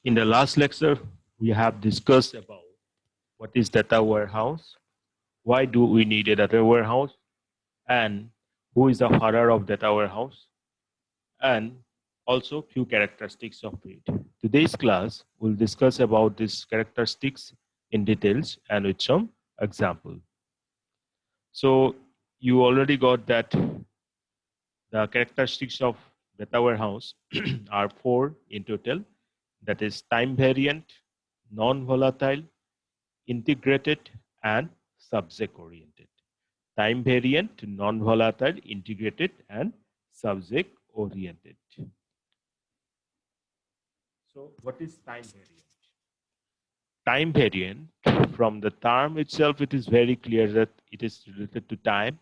In the last lecture, we have discussed about what is data warehouse, why do we need a data warehouse, and who is the father of data warehouse, and also few characteristics of it. Today's class will discuss about these characteristics in details and with some example. So you already got that the characteristics of data warehouse are four in total. That is time variant, non-volatile, integrated, and subject oriented. Time variant, non-volatile, integrated, and subject oriented. So what is time variant? Time variant, from the term itself, it is very clear that it is related to time.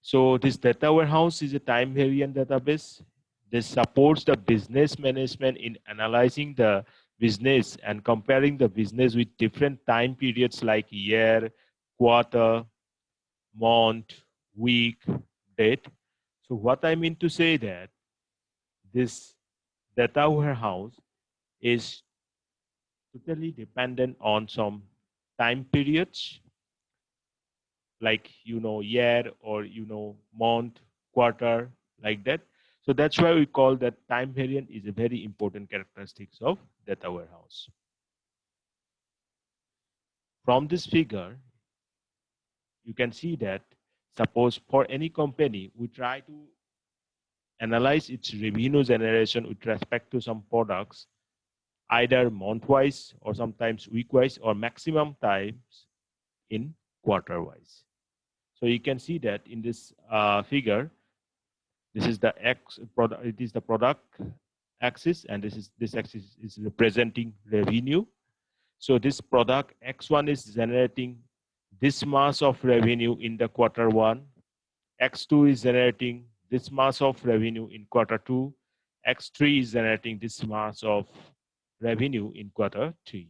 So this data warehouse is a time variant database. This supports the business management in analyzing the business and comparing the business with different time periods like year, quarter, month, week, date. So what I mean to say that this data warehouse is totally dependent on some time periods like year or month, quarter, like that. So that's why we call that time variant is a very important characteristics of data warehouse. From this figure, you can see that suppose for any company, we try to analyze its revenue generation with respect to some products, either month-wise or sometimes week-wise or maximum times in quarter-wise. So you can see that in this figure, this is the X product. It is the product axis, and this axis is representing revenue. So this product X1 is generating this much of revenue in the quarter one. X2 is generating this much of revenue in quarter two. X3 is generating this much of revenue in quarter three.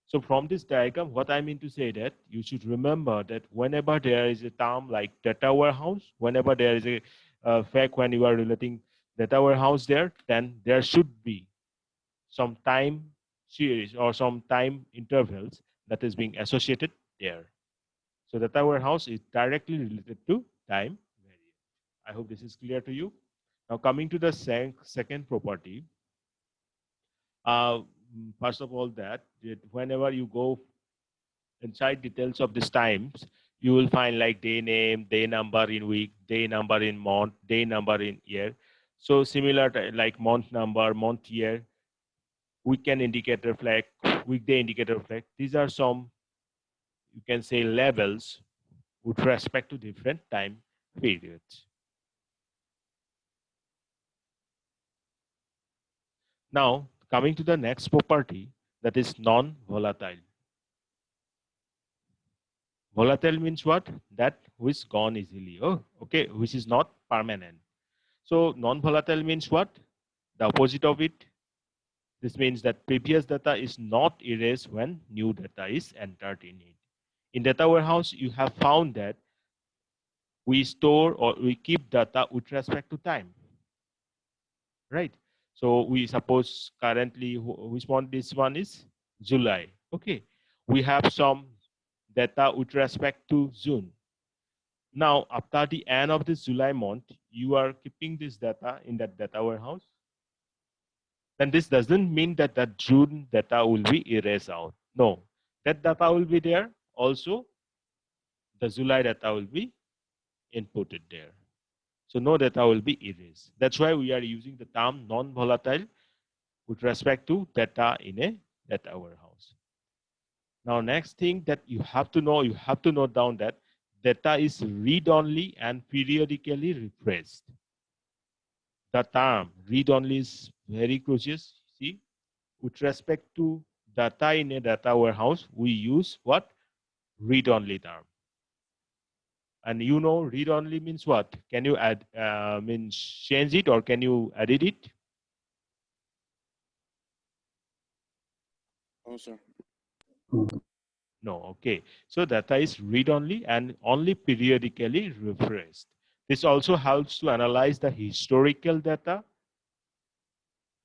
So from this diagram, what I mean to say that you should remember that whenever there is a term like data warehouse, whenever there is a fact when you are relating data warehouse there, then there should be some time series or some time intervals that is being associated there. So data warehouse is directly related to time variant. I hope this is clear to you. Now coming to the second property, first of all that whenever you go inside details of these times, you will find like day name, day number in week, day number in month, day number in year. So similar to like month number, month year, weekend indicator flag, weekday indicator flag. These are some, you can say, levels with respect to different time periods. Now, coming to the next property, that is non-volatile. Volatile means what? That which gone easily. Oh, okay, which is not permanent. So non-volatile means what? The opposite of it. This means that previous data is not erased when new data is entered in it. In data warehouse, you have found that we store or we keep data with respect to time, right? So we suppose currently, which month this one is? July. Okay, we have some data with respect to June. Now, after the end of this July month, you are keeping this data in that data warehouse. Then this doesn't mean that that June data will be erased out. No, that data will be there. Also, the July data will be inputted there. So no data will be erased. That's why we are using the term non-volatile with respect to data in a data warehouse. Now, next thing that you have to note down that data is read-only and periodically refreshed. The term read-only is very crucial. See, with respect to data in a data warehouse, we use what? Read-only term. And read-only means what? Can you add, means change it, or can you edit it? No, sir. No, okay. So data is read-only and only periodically refreshed. This also helps to analyze the historical data.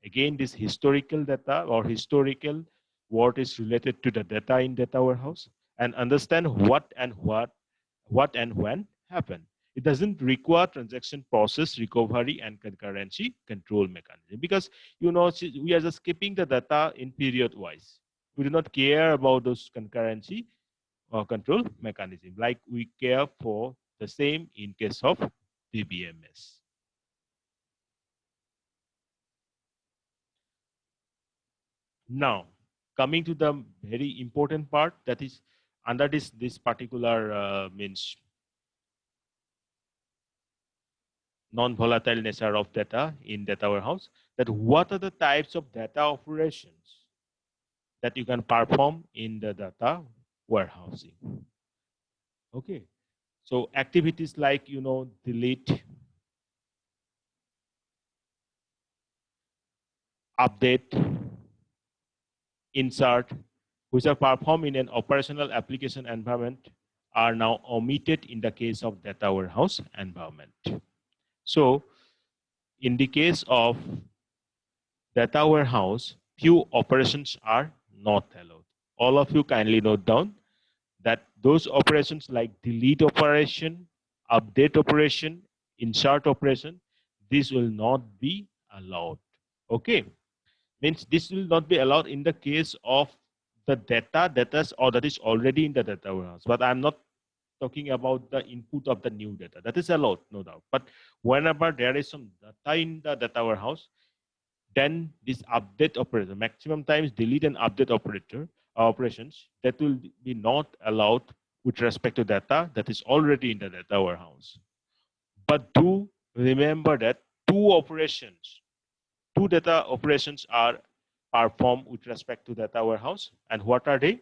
Again, this historical data or historical what is related to the data in data warehouse, and understand what and when happened. It doesn't require transaction process recovery and concurrency control mechanism, because we are just keeping the data in period wise. We do not care about those concurrency or control mechanism like we care for the same in case of DBMS. Now, coming to the very important part, that is under this particular means non-volatile nature of data in data warehouse, that what are the types of data operations that you can perform in the data warehousing. Okay, so activities like delete, update, insert, which are performed in an operational application environment, are now omitted in the case of data warehouse environment. So in the case of data warehouse, few operations are not allowed. All of you kindly note down that those operations like delete operation, update operation, insert operation, this will not be allowed. Okay, means this will not be allowed in the case of the data that is already in the data warehouse. But I'm not talking about the input of the new data. That is allowed, no doubt. But whenever there is some data in the data warehouse, then this update operator, maximum times delete and update operations, that will be not allowed with respect to data that is already in the data warehouse. But do remember that two data operations are performed with respect to data warehouse. And what are they?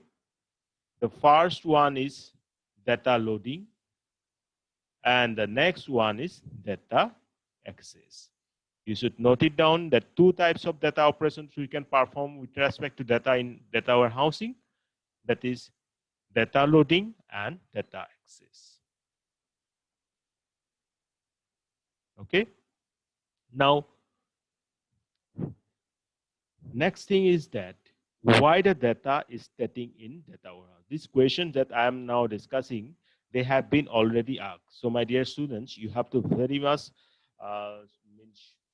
The first one is data loading, and the next one is data access. You should note it down that two types of data operations we can perform with respect to data in data warehousing, that is data loading and data access. Okay. Now, next thing is that why the data is static in data warehouse. These questions that I am now discussing, they have been already asked. So my dear students, you have to very much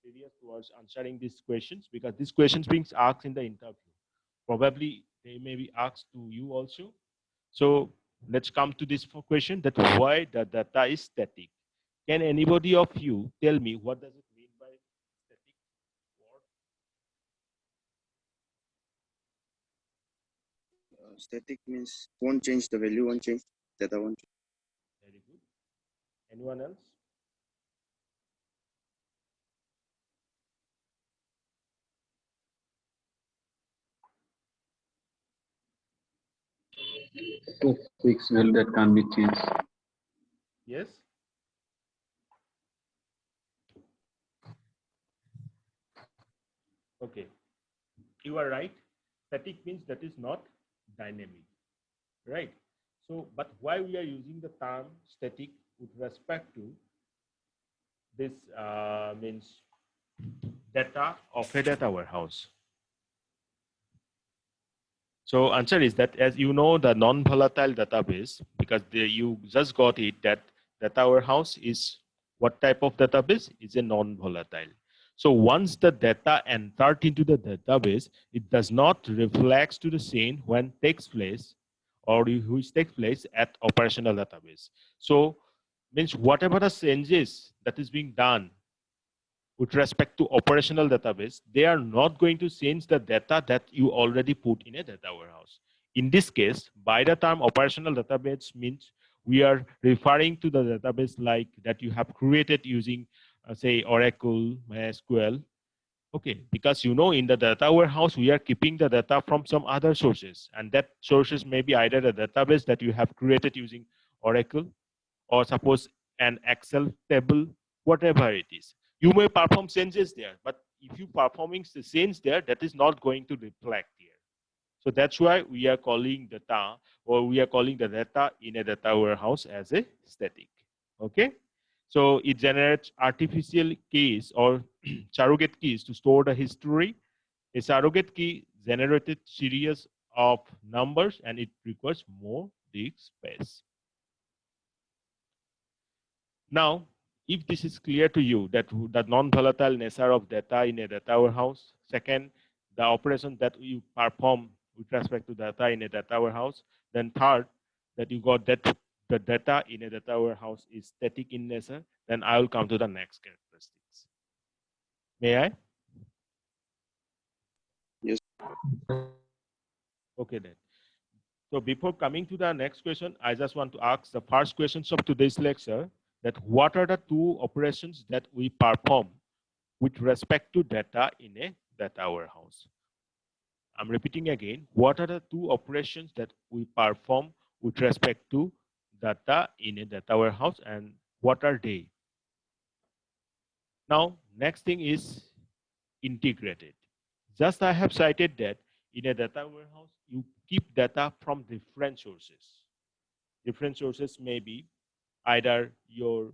serious towards answering these questions, because these questions being asked in the interview. Probably they may be asked to you also. So let's come to this question, that why the data is static. Can anybody of you tell me what does it mean by static word? Static means won't change, the value won't change, data won't change. Very good. Anyone else? So fixed value that can be changed. Yes. Okay. You are right. Static means that is not dynamic, right? So, but why we are using the term static with respect to this means data of a data warehouse. So answer is that, as you know, the non-volatile database, because you just got it, that data warehouse is what type of database? Is a non-volatile. So once the data entered into the database, it does not reflect to the scene when takes place, or which takes place at operational database. So means whatever the changes that is being done with respect to operational database, they are not going to change the data that you already put in a data warehouse. In this case, by the term operational database means we are referring to the database like that you have created using, say, Oracle, MySQL. Okay, because in the data warehouse, we are keeping the data from some other sources, and that sources may be either a database that you have created using Oracle, or suppose an Excel table, whatever it is. You may perform changes there, but if you performing the change there, that is not going to reflect here. So that's why we are calling the data in a data warehouse as a static. Okay. So it generates artificial keys or surrogate keys to store the history. A surrogate key generated series of numbers and it requires more disk space. Now, if this is clear to you that the non-volatile nature of data in a data warehouse, second, the operation that you perform with respect to data in a data warehouse, then third, that you got that the data in a data warehouse is static in nature, then I will come to the next characteristics. May I? Yes. Okay then. So before coming to the next question, I just want to ask the first questions of today's lecture, that what are the two operations that we perform with respect to data in a data warehouse? I'm repeating again, what are the two operations that we perform with respect to data in a data warehouse and what are they? Now, next thing is integrated. Just I have cited that in a data warehouse, you keep data from different sources. Different sources may be either your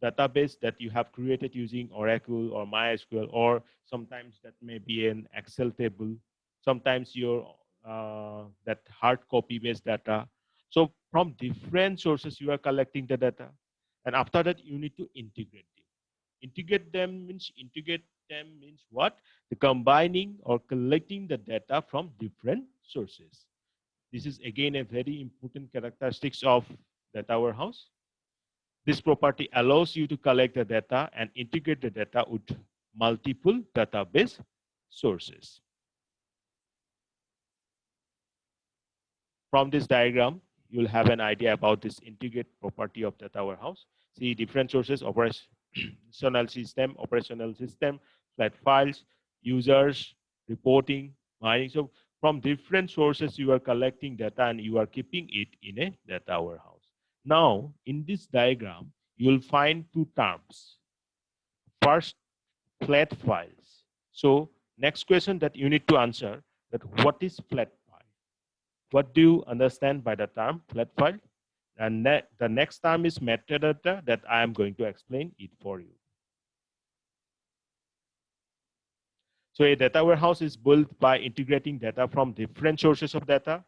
database that you have created using Oracle or MySQL, or sometimes that may be an Excel table, sometimes your that hard copy based data. So from different sources you are collecting the data, and after that you need to integrate them. Integrate them means what? The combining or collecting the data from different sources. This is again a very important characteristics of data warehouse. This property allows you to collect the data and integrate the data with multiple database sources. From this diagram, you'll have an idea about this integrate property of data warehouse. See different sources, operational system, flat files, users, reporting, mining. So from different sources, you are collecting data and you are keeping it in a data warehouse. Now, in this diagram, you'll find two terms. First, flat files. So next question that you need to answer, that what is flat file? What do you understand by the term flat file? And the next term is metadata that I am going to explain it for you. So a data warehouse is built by integrating data from different sources of data,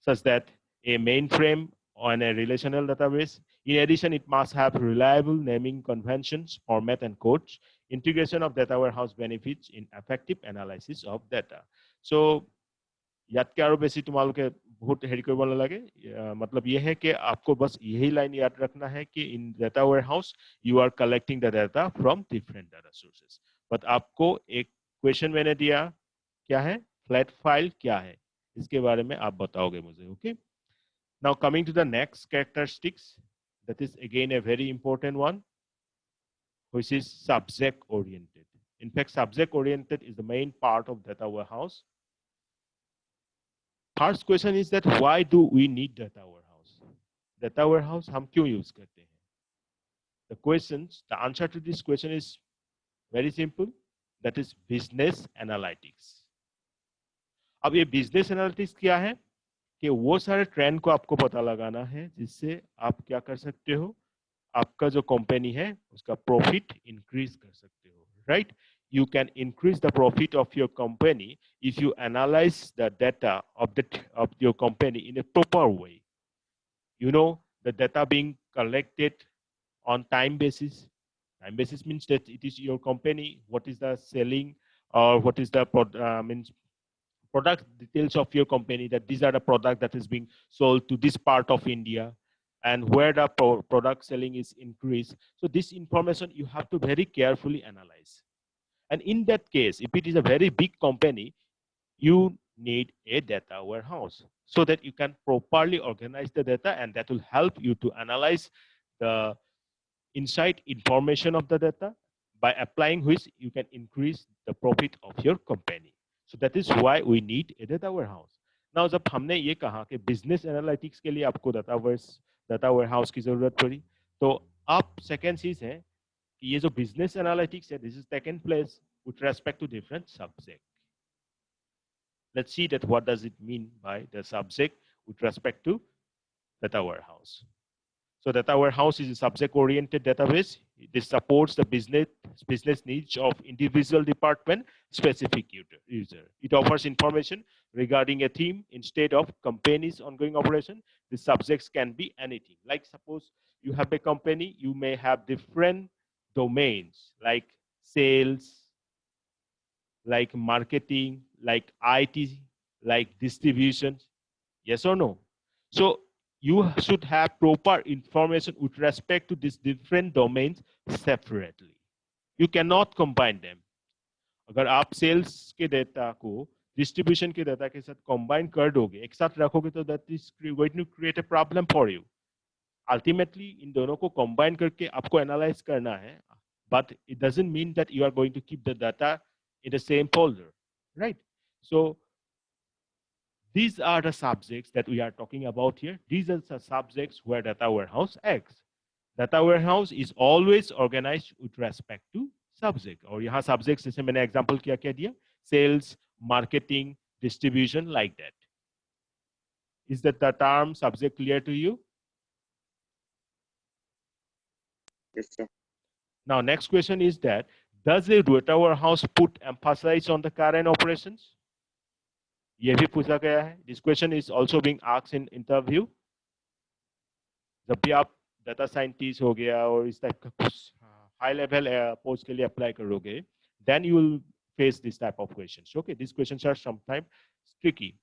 such that a mainframe on a relational database. In addition, it must have reliable naming conventions, format, and codes. Integration of data warehouse benefits in effective analysis of data. So याद के आरो बेसी तुम्हारे बहुत हेरी कोई बोलने लगे मतलब ये है कि आपको बस यही लाइन याद रखना है कि in data warehouse you are collecting the data from different data sources. But आपको एक क्वेश्चन मैंने दिया क्या है फ्लैट फाइल क्या है इसके बारे में आप बताओगे मुझे okay Now coming to the next characteristics, that is again a very important one, which is subject oriented. In fact, subject oriented is the main part of data warehouse. First question is that why do we need data warehouse? Data warehouse हम क्यों use करते हैं? The answer to this question is very simple. That is business analytics. अब ये business analytics क्या है? कि वो सारे ट्रेंड को आपको पता लगाना है जिससे आप क्या कर सकते हो आपका जो कंपनी है उसका प्रॉफिट इंक्रीज कर सकते हो right you can increase the profit of your company if you analyze the data of your company in a proper way. You know the data being collected on time basis. Time basis means that it is your company, what is the selling or what is the means product details of your company, that these are the product that is being sold to this part of India and where the product selling is increased. So this information you have to very carefully analyze. And in that case, if it is a very big company, you need a data warehouse so that you can properly organize the data and that will help you to analyze the inside information of the data by applying which you can increase the profit of your company. So that is why we need a data warehouse. Now जब हमने ये कहा कि business analytics के लिए आपको data warehouse की जरूरत पड़ी, तो अब second चीज है कि ये जो business analytics है, this is taken place with respect to different subject. Let's see that what does it mean by the subject with respect to data warehouse. So data warehouse is a subject-oriented database. This supports the business needs of individual department specific user. It offers information regarding a team instead of company's ongoing operation. The subjects can be anything. Like suppose you have a company, you may have different domains like sales, like marketing, like IT, like distribution. Yes or no? So you should have proper information with respect to these different domains separately. You cannot combine them. अगर आप sales के data को distribution के data के साथ combine कर दोगे, एक साथ रखोगे, तो that is going to create a problem for you. Ultimately इन दोनों को कंबाइन करके आपको एनालाइज करना है, but it doesn't mean that you are going to keep the data in the same folder, right? So these are the subjects that we are talking about here. These are the subjects where data warehouse acts. Data warehouse is always organized with respect to subject. और यहाँ subjects जैसे मैंने example क्या दिया, sales, marketing, distribution, like that. Is that the term subject clear to you? Yes, sir. Now, next question is that, does a data warehouse put emphasis on the current operations? ये भी पूछा गया है. This question is also being asked in interview. जब भी आप data scientist हो गया और इस टाइप का कुछ हाई लेवल पोस्ट के लिए अप्लाई करोगे, then you will face this type of questions. Okay, these questions are sometimes tricky.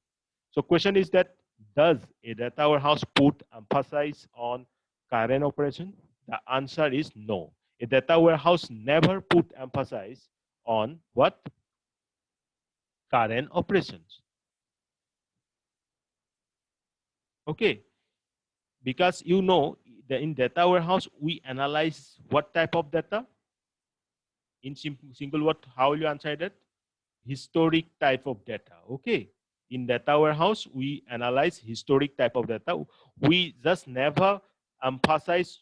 So question is that, does a data warehouse put emphasis on current operation? The answer is no. A data warehouse never put emphasis on what? Current operations. Okay, because you know, in data warehouse we analyze what type of data? In single word, how will you answer that? Historic type of data. Okay, in data warehouse we analyze historic type of data. We just never emphasize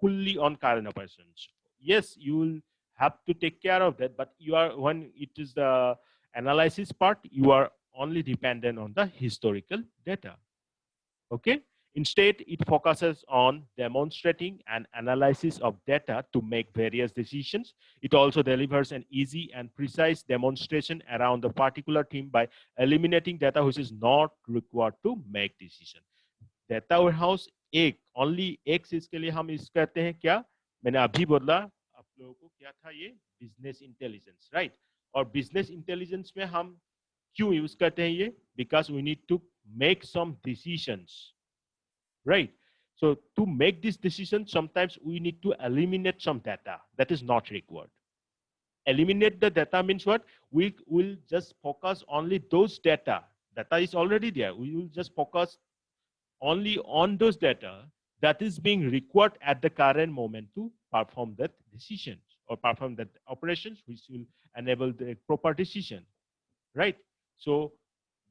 fully on current operations. Yes, you will have to take care of that, but you are, when it is the analysis part, you are only dependent on the historical data. Okay, instead it focuses on demonstrating and analysis of data to make various decisions. It also delivers an easy and precise demonstration around the particular theme by eliminating data which is not required to make decision. Data warehouse एक, only एक चीज के लिए हम use करते हैं क्या? मैंने अभी बोला आप लोगों को, क्या था ये? Business intelligence, right? और बिजनेस इंटेलिजेंस में हम क्यों यूज करते हैं ये? Because we need to make some decisions, right? So to make this decision, sometimes we need to eliminate some data that is not required. Eliminate the data means what? We will just focus only those data. Data is already there. We will just focus only on those data that is being required at the current moment to perform that decision or perform that operations which will enable the proper decision, right? So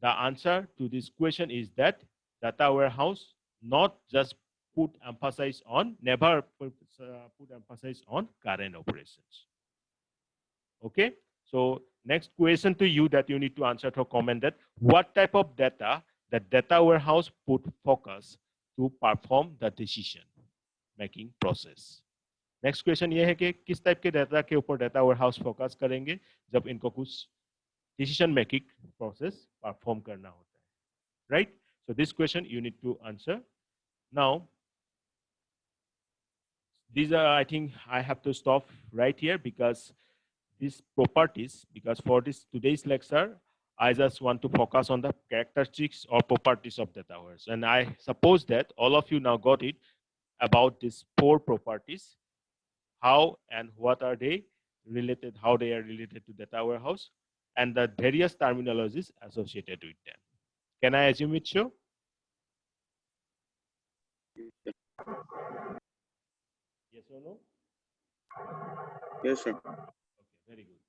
the answer to this question is that data warehouse not just put emphasis on, never put emphasis on current operations. Okay, so next question to you that you need to answer to comment that, what type of data the data warehouse put focus to perform the decision making process. Next question ये है कि किस type के data के ऊपर data warehouse focus करेंगे जब इनको कुछ डिसीजन मेकिंग प्रोसेस परफॉर्म करना होता है, right? So this question you need to answer. Now, these are, I think I have to stop right here because these properties, because for this today's lecture, I just want to focus on the characteristics or properties of data warehouse. And I suppose that all of you now got it about these 4 properties, how and what are they related, how they are related to data warehouse, and the various terminologies associated with them. Can I assume it's so? Yes or no? Yes, sir. Okay, very good.